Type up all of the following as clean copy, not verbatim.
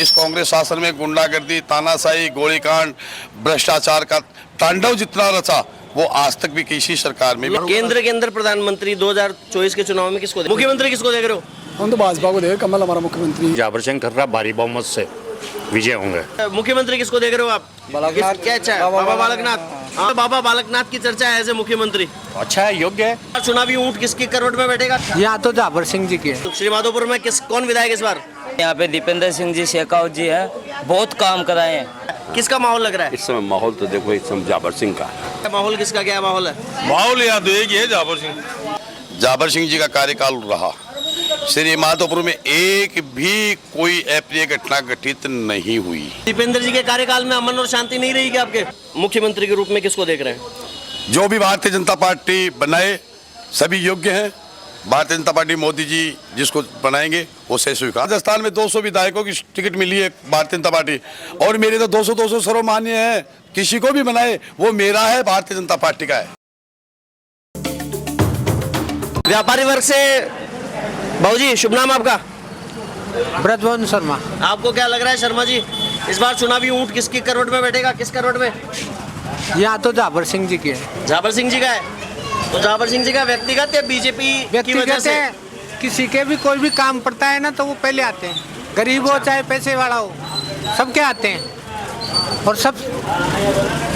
इस कांग्रेस शासन में गुंडागर्दी, तानाशाही, गोलीकांड, भ्रष्टाचार का तांडव जितना रचा वो आज तक भी किसी सरकार में भी। केंद्र के अंदर प्रधानमंत्री 2024 के चुनाव में किसको मुख्यमंत्री किसको देख रहे हो? हम तो भाजपा को देख, कमल हमारा मुख्यमंत्री। जाबर सिंह खर्रा भारी बहुमत से विजय होंगे। मुख्यमंत्री किसको देख रहे हो आप? क्या अच्छा है? बाबा बालकनाथ। हाँ, बाबा बालकनाथ की चर्चा है एज ए मुख्यमंत्री। अच्छा है, योग्य है। चुनावी ऊंट किसकी करवट में बैठेगा? यहाँ तो जाबर सिंह जी की है। श्री माधोपुर में कौन विधायक इस बार? यहाँ पे दीपेंद्र सिंह जी शेखावत जी है, बहुत काम कराए हैं। किसका माहौल लग रहा है इस समय? माहौल तो देखो इस समय जाबर सिंह का है। माहौल किसका क्या माहौल है? माहौल याद है जाबर सिंह जी का कार्यकाल रहा। श्री माधोपुर में एक भी कोई अप्रिय घटना घटित नहीं हुई। दीपेंद्र जी के कार्यकाल में अमन और शांति नहीं रही क्या? आपके मुख्यमंत्री के रूप में किसको देख रहे हैं? जो भी भारतीय जनता पार्टी बनाए सभी योग्य हैं। भारतीय जनता पार्टी मोदी जी जिसको बनाएंगे वो से स्वीकार। राजस्थान में 200 विधायकों की टिकट मिली है भारतीय जनता पार्टी, और मेरे तो 200 सर्वमान्य है। किसी को भी बनाए वो मेरा है, भारतीय जनता पार्टी का है। व्यापारी वर्ग से बाबूजी, शुभ नाम आपका? ब्रजवंत शर्मा। आपको क्या लग रहा है शर्मा जी, इस बार चुनावी ऊंट किसकी करवट में बैठेगा? किस करवट में? यहाँ तो जाबर सिंह जी की है। जाबर सिंह जी का है। तो जाबर सिंह जी का व्यक्तिगत या बीजेपी की वजह से? किसी के भी कोई भी काम पड़ता है ना तो वो पहले आते हैं, गरीब हो चाहे पैसे वाला हो, सबके आते हैं। और सब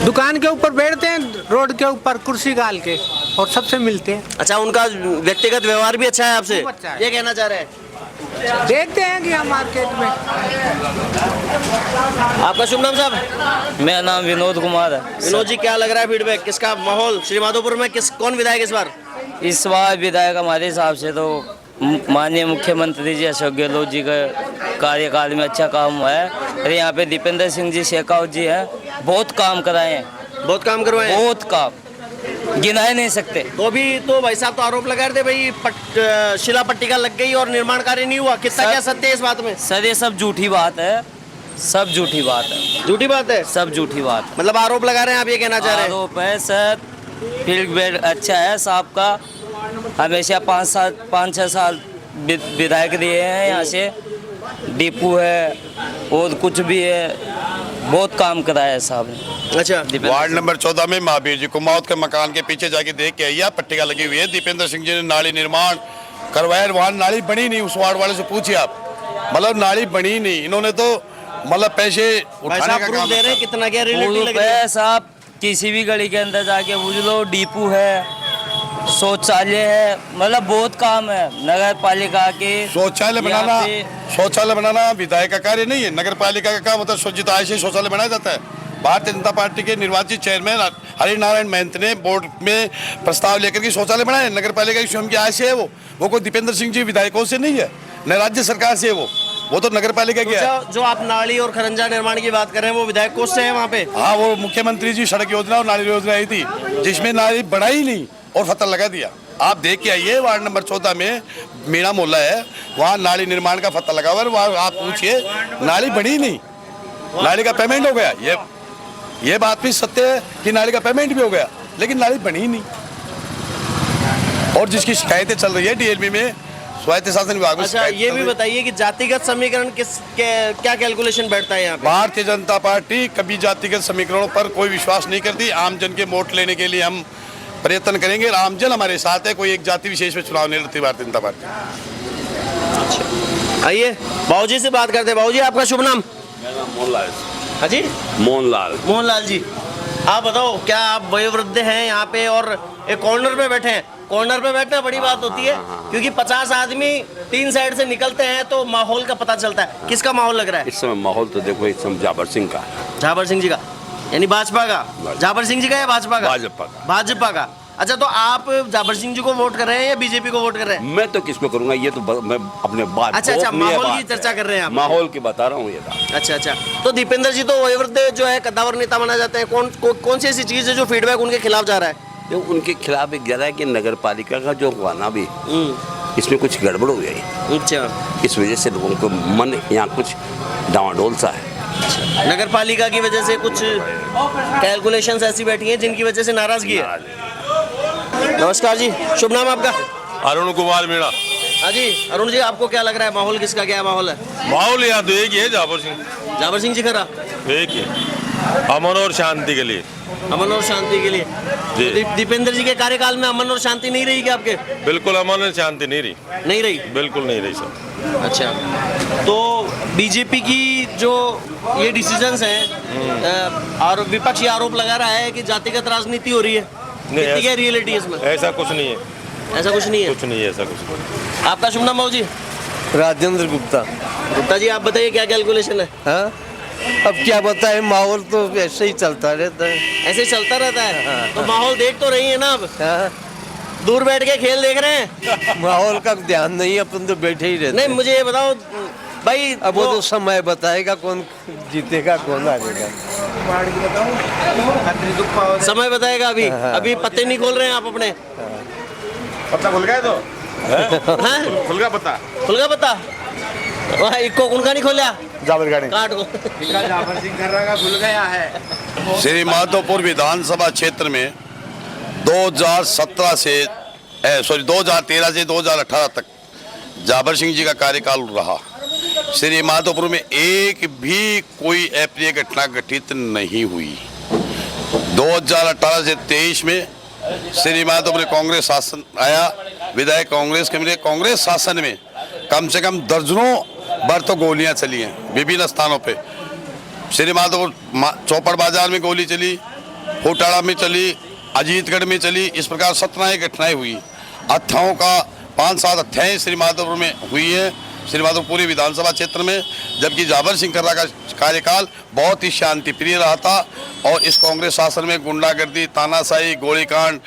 दुकान के ऊपर बैठते हैं, रोड के ऊपर कुर्सी डाल के, और सबसे मिलते हैं। अच्छा, उनका व्यक्तिगत व्यवहार भी अच्छा है आपसे, खूब अच्छा है। ये कहना चाह रहे हैं? देखते हैं कि हम मार्केट में। आपका शुभ नाम साहब? मेरा नाम विनोद कुमार है। विनोद जी, क्या लग रहा है फीडबैक? किसका माहौल श्री माधोपुर में? कौन विधायक इस बार? इस बार विधायक हमारे हिसाब से तो माननीय मुख्यमंत्री जी अशोक गहलोत जी का कार्यकाल में अच्छा काम हुआ है। और यहाँ पे दीपेंद्र सिंह जी शेखावत जी है, बहुत काम कराए हैं। बहुत काम करवाए हैं? बहुत काम, गिनाए नहीं सकते। तो भी तो भाई साहब तो आरोप लगा रहे थे भाई शिला पट्टिका लग गई और निर्माण कार्य नहीं हुआ। कितना क्या सत्य है इस बात में? सर ये सब झूठी बात है, सब झूठी बात है। झूठी बात है? सब झूठी बात। मतलब आरोप लगा रहे हैं आप, ये कहना चाह रहे हैं? आरोप है सर। फील्ड बेड अच्छा है साहब का, हमेशा 5-6 साल विधायक दिए हैं। यहाँ से डिपू है और कुछ भी है, बहुत काम कराया है साहब ने। अच्छा, वार्ड नंबर 14 में महावीर जी कुमावत के मकान के पीछे जाके देख के आइए, पट्टिका लगी हुई है। दीपेंद्र सिंह जी ने नाली निर्माण करवाया, वहाँ नाली बनी नहीं। उस वार्ड वाले से पूछिए आप, मतलब नाली बनी नहीं। इन्होंने तो मतलब पैसे उठाने का काम दे रहे हैं। कितना क्या रियलिटी लग रही है? साहब किसी भी गली के अंदर जाके पूछ लो, डिपू है, शौचालय है, मतलब बहुत काम है। नगर पालिका के शौचालय बनाना विधायक का कार्य नहीं है, नगर पालिका का काम होता है। स्वच्छता आय से शौचालय बनाया जाता है। भारतीय जनता पार्टी के निर्वाचित चेयरमैन हरि नारायण महंत ने बोर्ड में प्रस्ताव लेकर के शौचालय बनाए। नगर पालिका की स्वयं की आय से है वो कोई दीपेंद्र सिंह जी विधायकों से नहीं है, न राज्य सरकार से है। वो तो नगर पालिका की है। जो आप नाली और खरंजा निर्माण की बात कर रहे हैं वो विधायक कोष से है वहाँ पे? हाँ, वो मुख्यमंत्री जी सड़क योजना और नाली योजना आई थी, जिसमें नाली बढ़ाई नहीं और फतल लगा दिया। आप देख के आइए, वार्ड नंबर 14 में मीणा मोहल्ला है, वहाँ नाली निर्माण का फतल लगा हुआ है। वहाँ आप पूछिए, नाली बनी नहीं, नाली का पेमेंट हो गया। ये बात भी सत्य है कि नाली का पेमेंट भी हो गया, लेकिन नाली बनी नहीं। और जिसकी शिकायतें चल रही है डीएलबी में, स्वायत्त शासन विभाग में। अच्छा, ये भी बताइए कि जातिगत समीकरण क्या कैलकुलेशन बैठता है यहाँ पे? भारतीय जनता पार्टी कभी जातिगत समीकरणों पर कोई विश्वास नहीं करती। आमजन के वोट लेने के लिए हम प्रयत्न करेंगे। आमजन हमारे साथ है, कोई एक जाति विशेष में चुनाव नहीं लड़ती भारतीय जनता पार्टी। आइए बाबूजी से बात करते हैं। बाबूजी, आपका शुभ नाम? मोहनलाल। हाँ जी, मोहनलाल जी, आप बताओ, क्या आप वयोवृद्ध हैं यहाँ पे और एक कॉर्नर पे बैठे हैं? कॉर्नर पे बैठना बड़ी बात होती है, क्योंकि 50 आदमी 3 साइड से निकलते हैं तो माहौल का पता चलता है। किसका माहौल लग रहा है इस समय? माहौल तो देखो इस समय जाबर सिंह का है। जाबर सिंह जी का, यानी भाजपा का? जाबर सिंह जी का या भाजपा का? भाजपा का। अच्छा, तो आप जाबर सिंह जी को वोट कर रहे हैं या बीजेपी को वोट कर रहे हैं? मैं तो किसको करूंगा, ये तो मैं अपने बात। अच्छा, माहौल की चर्चा कर रहे हैं आप? माहौल की बता रहा हूँ ये। अच्छा, तो दीपेंद्र जी तो वयोवृद्ध जो है कद्दावर नेता माना जाता है। कौन सी ऐसी चीज है जो फीडबैक उनके खिलाफ जा रहा है? तो उनके खिलाफ एक जरा है कि नगर पालिका का जो हुआ ना भी, इसमें कुछ गड़बड़ हो गई। अच्छा, इस वजह से लोगों को मन यहाँ कुछ डावाडोल सा है। नगर पालिका की वजह से कुछ कैलकुलेशंस ऐसी बैठी हैं जिनकी वजह से नाराजगी है। नमस्कार जी, शुभ नाम आपका? अरुण कुमार मीणा। हाँ जी अरुण जी, आपको क्या लग रहा है, माहौल किसका क्या माहौल है? माहौल यहाँ तो एक ही है, जाबर सिंह जाबर सिंह जी खरा, एक ही, अमन और शांति के लिए। अमन और शांति के लिए। जी। तो दीपेंद्र जी के कार्यकाल में अमन और शांति नहीं रही क्या आपके? बिल्कुल अमन और शांति नहीं रही, नहीं रही। बिल्कुल नहीं रही सर। अच्छा, तो बीजेपी की जो ये डिसीजंस हैं और विपक्ष ये आरोप लगा रहा है कि जातिगत राजनीति हो रही है, नहीं, कितनी क्या रियलिटी इसमें? ऐसा कुछ नहीं है, ऐसा कुछ नहीं है। कुछ नहीं है, ऐसा कुछ नहीं। आपका शुभ नाम बाबू जी? राजेंद्र गुप्ता। गुप्ता जी, आप बताइए क्या कैलकुलेशन है? हाँ, अब क्या बताएं, माहौल तो ऐसे ही चलता रहता है। ऐसे ही चलता रहता है। तो माहौल देख तो रही है ना अब? हाँ, दूर बैठ के खेल देख रहे हैं? माहौल का ध्यान नहीं, अपन तो बैठे ही रहते नहीं, हैं। मुझे ये बताओ भाई, अब वो तो समय बताएगा कौन जीतेगा कौन हारेगा। समय बताएगा। अभी अभी पत्ते नहीं खोल रहे हैं आप अपने? पता खुल गया तो हैं? खुल गया पता, खुल गया पत्ता? वहाँ इक्को उनका नहीं खोला, जाबर गाड़ी काट को। जाबर सिंह खर्रा का खुल गया है। श्री माधोपुर विधानसभा क्षेत्र में 2017 से 2013 से 2018 तक जाबर सिंह जी का कार्यकाल रहा। श्री माधोपुर में एक भी कोई अप्रिय घटना घटित नहीं हुई। 2018 से 23 में श्री माधोपुर में कांग्रेस शासन आया, विधायक कांग्रेस के मिले। कांग्रेस शासन में कम से कम दर्जनों बार तो गोलियां चली हैं विभिन्न स्थानों पे। श्री माधोपुर चौपड़ बाजार में गोली चली, फुटाड़ा में चली, अजीतगढ़ में चली। इस प्रकार 17 घटनाएं हुई। हत्याओं का 5-7 हत्याएं श्री माधोपुर में हुई है, श्री माधोपुर पूरे विधानसभा क्षेत्र में। जबकि जाबर सिंह खर्रा का कार्यकाल बहुत ही शांति प्रिय रहा था और इस कांग्रेस शासन में गुंडागर्दी, तानाशाही, गोलीकांड,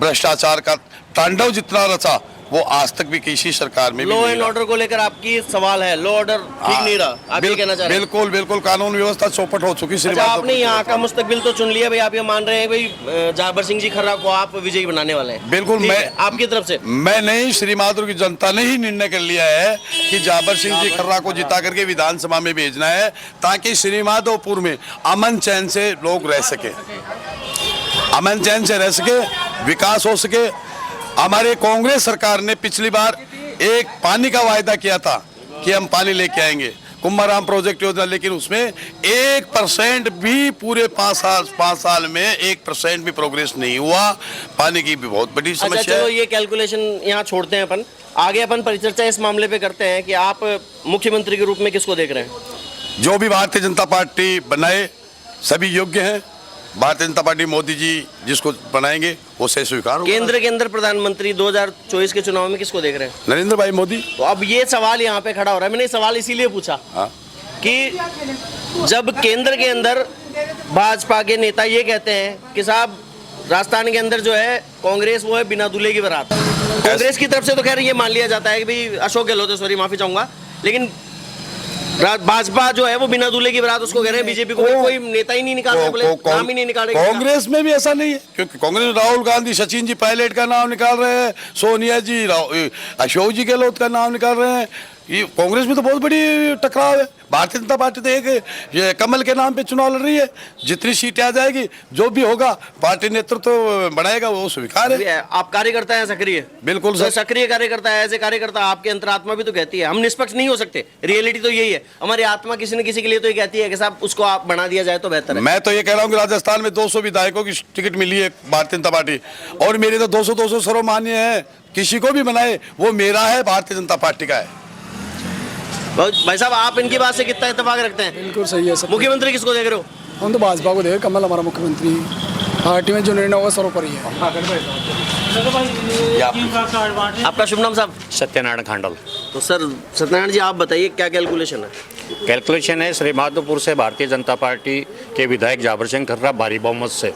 भ्रष्टाचार का तांडव जितना रचा वो आज तक भी किसी सरकार में भी लॉ नहीं एंड रहा। ऑर्डर को लेकर आपकी सवाल है, लॉ ऑर्डर ठीक नहीं रहा, आप ये कहना चाह रहे हैं? बिल्कुल बिल्कुल, कानून व्यवस्था चौपट हो चुकी। श्री अच्छा, माधोपुर आपने यहाँ का मुस्तकबिल तो चुन लिया भाई, आप ये मान रहे हैं भाई जाबर सिंह जी खर्रा को आप विजयी बनाने वाले हैं? बिल्कुल, ठीक मैं है, आपकी तरफ से? मैं नहीं, श्री माधोपुर की जनता ने ही निर्णय कर लिया है कि जाबर सिंह जी खर्रा को जिता करके विधानसभा में भेजना है ताकि श्री माधोपुर में अमन चैन से लोग रह सके, अमन चैन से रह सके, विकास हो सके। हमारे कांग्रेस सरकार ने पिछली बार एक पानी का वायदा किया था कि हम पानी लेके आएंगे, कुंभाराम प्रोजेक्ट योजना, लेकिन उसमें 1% भी पूरे 5 साल में 1% भी प्रोग्रेस नहीं हुआ। पानी की भी बहुत बड़ी अच्छा, समस्या चलो है। ये कैलकुलेशन यहाँ छोड़ते हैं, अपन आगे अपन परिचर्चा इस मामले पे करते हैं कि आप मुख्यमंत्री के रूप में किसको देख रहे हैं? जो भी भारतीय जनता पार्टी बनाए सभी योग्य हैं। भारतीय जनता पार्टी मोदी जी जिसको बनाएंगे वो से स्वीकार होगा। केंद्र के अंदर प्रधानमंत्री 2024 के चुनाव में किसको देख रहे हैं? नरेंद्र भाई मोदी। तो अब ये सवाल यहाँ पे खड़ा हो रहा है, मैंने सवाल इसीलिए पूछा हाँ। कि जब केंद्र के अंदर भाजपा के नेता ये कहते हैं कि साहब राजस्थान के अंदर जो है कांग्रेस वो है बिना दूल्हे की बारात। कांग्रेस की तरफ से तो खैर ये मान लिया जाता है कि भाई अशोक गहलोत, सॉरी माफी चाहूंगा, लेकिन भाजपा जो है वो बिना दूल्हे की बारात उसको कह रहे हैं। बीजेपी को कोई नेता ही नहीं निकाल रहे, बोले नाम ही नहीं निकालेगा। कांग्रेस में भी ऐसा नहीं है, क्योंकि कांग्रेस में राहुल गांधी, सचिन जी पायलट का नाम निकाल रहे हैं, सोनिया जी, अशोक जी गहलोत का नाम निकाल रहे हैं। ये कांग्रेस में तो बहुत बड़ी टकराव है। भारतीय जनता पार्टी तो एक ये कमल के नाम पे चुनाव लड़ रही है। जितनी सीटें आ जाएगी, जो भी होगा पार्टी नेतृत्व तो बढ़ाएगा, वो स्वीकार है। आप कार्यकर्ता हैं सक्रिय? बिल्कुल तो सक्रिय कार्यकर्ता है, ऐसे कार्यकर्ता आपकी अंतरात्मा भी तो कहती है हम निष्पक्ष नहीं हो सकते। रियलिटी तो यही है, हमारी आत्मा किसी न किसी के लिए तो ये कहती है कि साहब उसको आप बना दिया जाए तो बेहतर है। मैं तो ये कह रहा हूँ कि राजस्थान में 200 विधायकों की टिकट मिली है भारतीय जनता पार्टी, और मेरे तो 200 सर्वमान्य है। किसी को भी बनाए वो मेरा है, भारतीय जनता पार्टी का है। भाई साहब, आप इनकी बात से कितना इत्तेफाक रखते हैं? बिल्कुल सही है सर। मुख्यमंत्री किसको देख रहे हो? हम तो भाजपा को देख, कमल हमारा मुख्यमंत्री, पार्टी में जो निर्णय होगा सर्वोपरि है। आपका शुभ नाम साहब? सत्यनारायण खांडल। तो सर सत्यनारायण जी, आप बताइए क्या कैलकुलेशन है? कैलकुलेशन है, श्री माधोपुर से भारतीय जनता पार्टी के विधायक जाबर सिंह खर्रा भारी बहुमत से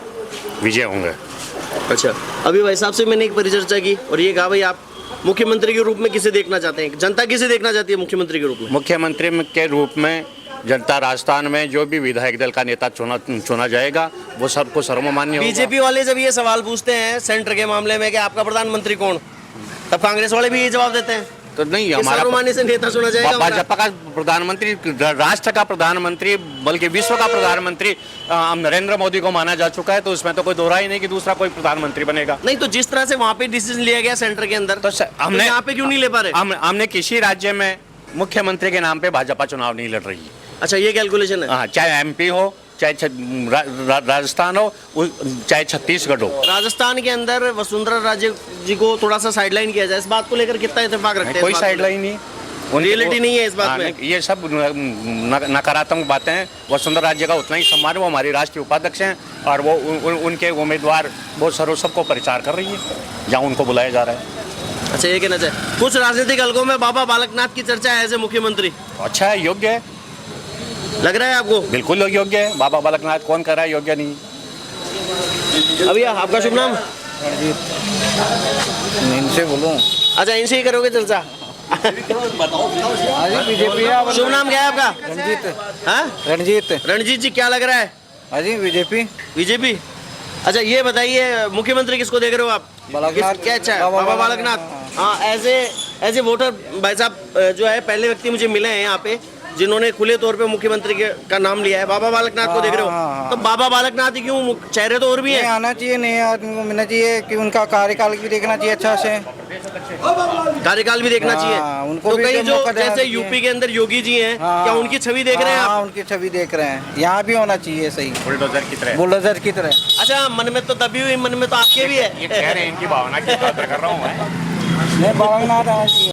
विजय होंगे। अच्छा, अभी भाई साहब से मैंने एक परिचर्चा की और ये कहा भाई आप मुख्यमंत्री के रूप में किसे देखना चाहते हैं? जनता किसे देखना चाहती है मुख्यमंत्री के रूप में? मुख्यमंत्री के रूप में जनता राजस्थान में जो भी विधायक दल का नेता चुना जाएगा वो सबको सर्वमान्य होगा। बीजेपी वाले जब ये सवाल पूछते हैं सेंटर के मामले में कि आपका प्रधानमंत्री कौन, तब कांग्रेस वाले भी ये जवाब देते हैं। तो नहीं, कि हमारा सर्वमान्य से नेता चुना जाएगा हमारा? भाजपा का प्रधानमंत्री, राष्ट्र का प्रधानमंत्री, बल्कि विश्व का प्रधानमंत्री नरेंद्र मोदी को माना जा चुका है, तो उसमें तो कोई दोहरा ही नहीं कि दूसरा कोई प्रधानमंत्री बनेगा। नहीं, तो जिस तरह से वहाँ पे डिसीजन लिया गया सेंटर के अंदर, तो हमने यहाँ पे क्यों नहीं ले पा रहे? हमने किसी राज्य में मुख्यमंत्री के नाम पे भाजपा चुनाव नहीं लड़ रही है। अच्छा, ये कैलकुलेशन है। हाँ, चाहे एमपी हो, चाहे राजस्थान हो, चाहे छत्तीसगढ़ हो। राजस्थान के अंदर वसुंधरा राजे जी को थोड़ा सा साइडलाइन किया जाए, इस बात को लेकर कितना इत्तेफाक रखते हैं? कोई साइडलाइन नहीं, रियलिटी नहीं है इस बात में। ये सब नकारात्मक बातें हैं। वसुंधरा राज्य का उतना ही सम्मान है, वो हमारी राष्ट्रीय उपाध्यक्ष हैं और वो उनके उम्मीदवार वो सबको प्रचार कर रही है जहाँ उनको बुलाया जा रहा है। अच्छा, ये कहना चाहिए। कुछ राजनीतिक हलकों में बाबा बालकनाथ की चर्चा है एज ए मुख्यमंत्री। अच्छा है, योग्य है, लग रहा है आपको? बिल्कुल योग्य है। बाबा बालकनाथ कौन कर रहा है, योग्य नहीं। अभी आपका शुभ नाम? इनसे बोलूं? अच्छा, इनसे ही करोगे चर्चा? बीजेपी है। शुभ नाम क्या है आपका? रणजीत। हाँ, रणजीत। रणजीत जी, क्या लग रहा है? अजी बीजेपी। बीजेपी। अच्छा, ये बताइए मुख्यमंत्री किसको देख रहे हो आप? बालकनाथ। क्या अच्छा है? बाबा बालकनाथ। हाँ, एज ए वोटर भाई साहब जो है, पहले व्यक्ति मुझे मिले हैं यहाँ पे जिन्होंने खुले तौर पे मुख्यमंत्री का नाम लिया है। बाबा बालकनाथ को देख रहे हो? तो बाबा बालकनाथ ही क्यों, चेहरे तो और भी हैं। आना चाहिए, नए आदमी को मिलना चाहिए कि उनका कार्यकाल भी देखना चाहिए अच्छा से, कार्यकाल भी देखना चाहिए। उनको तो भी कहीं जो मौका देना जैसे चाहिए। यूपी के अंदर योगी जी हैं, क्या उनकी छवि देख रहे हैं आप? उनकी छवि देख रहे हैं, यहाँ भी होना चाहिए सही, बुलडोजर की तरह। बुलडोजर की तरह। अच्छा, मन में तो दबी हुई, मन में तो आपके भी है। ये कह रहे हैं, इनकी भावना की बात कर रहा हूँ मैं। बालकनाथ आना चाहिए।